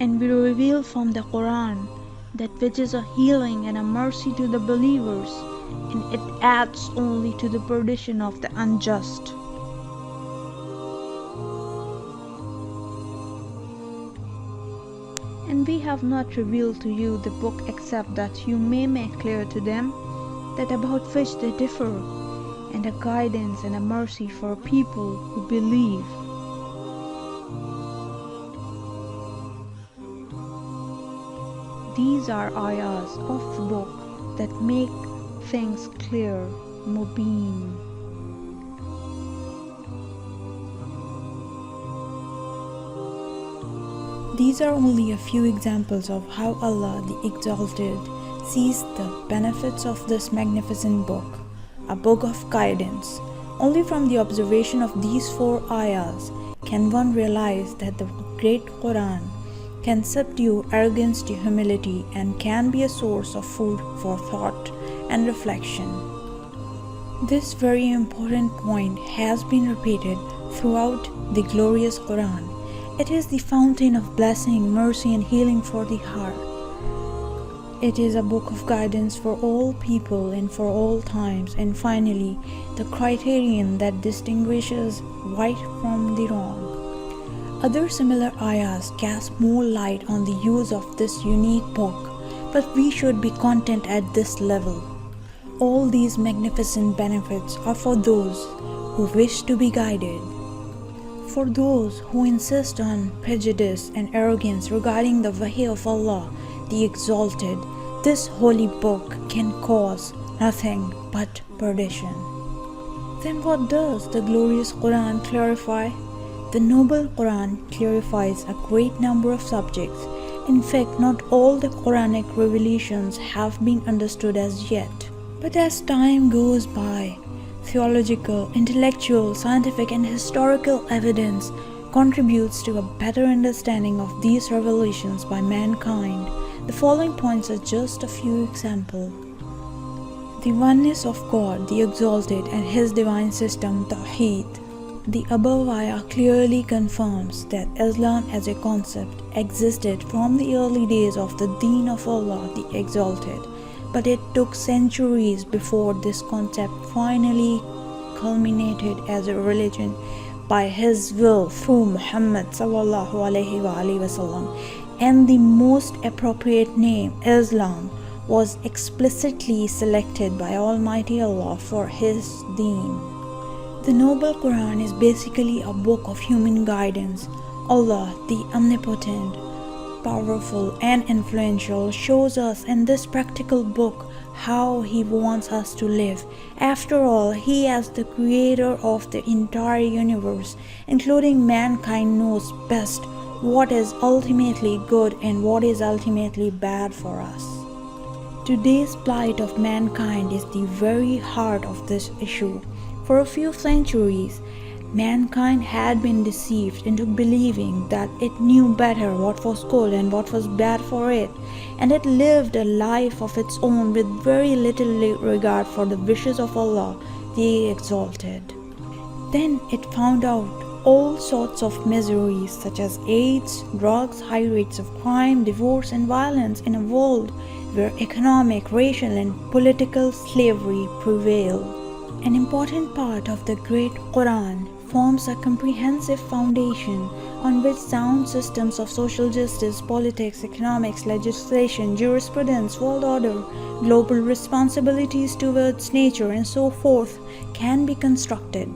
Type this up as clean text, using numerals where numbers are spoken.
And we reveal from the Quran that which is a healing and a mercy to the believers, and it adds only to the perdition of the unjust. And we have not revealed to you the book except that you may make clear to them that about which they differ, and a guidance and a mercy for people who believe. These are ayahs of the book that make things clear, mubeen. These are only a few examples of how Allah the Exalted sees the benefits of this magnificent book, a book of guidance. Only from the observation of these 4 ayahs can one realize that the great Quran can subdue arrogance to humility and can be a source of food for thought and reflection. This very important point has been repeated throughout the glorious Quran. It is the fountain of blessing, mercy, and healing for the heart. It is a book of guidance for all people and for all times, and finally, the criterion that distinguishes right from the wrong. Other similar ayahs cast more light on the use of this unique book, but we should be content at this level. All these magnificent benefits are for those who wish to be guided. For those who insist on prejudice and arrogance regarding the Wahy of Allah, the Exalted, this holy book can cause nothing but perdition. Then what does the glorious Quran clarify? The noble Quran clarifies a great number of subjects. In fact, not all the Quranic revelations have been understood as yet. But as time goes by, theological, intellectual, scientific, and historical evidence contributes to a better understanding of these revelations by mankind. The following points are just a few examples. The oneness of God, the Exalted, and His divine system, Tawheed. The above ayah clearly confirms that Islam as a concept existed from the early days of the Deen of Allah, the Exalted, but it took centuries before this concept finally culminated as a religion by His will through Muhammad sallallahu alaihi wasallam, and the most appropriate name, Islam, was explicitly selected by Almighty Allah for His Deen. The Noble Quran is basically a book of human guidance. Allah, the Omnipotent, powerful and influential, shows us in this practical book how He wants us to live. After all, He as the creator of the entire universe, including mankind, knows best what is ultimately good and what is ultimately bad for us. Today's plight of mankind is the very heart of this issue. For a few centuries, mankind had been deceived into believing that it knew better what was good and what was bad for it, and it lived a life of its own with very little regard for the wishes of Allah, the Exalted. Then it found out all sorts of miseries such as AIDS, drugs, high rates of crime, divorce, and violence in a world where economic, racial, and political slavery prevail. An important part of the great Quran forms a comprehensive foundation on which sound systems of social justice, politics, economics, legislation, jurisprudence, world order, global responsibilities towards nature, and so forth can be constructed.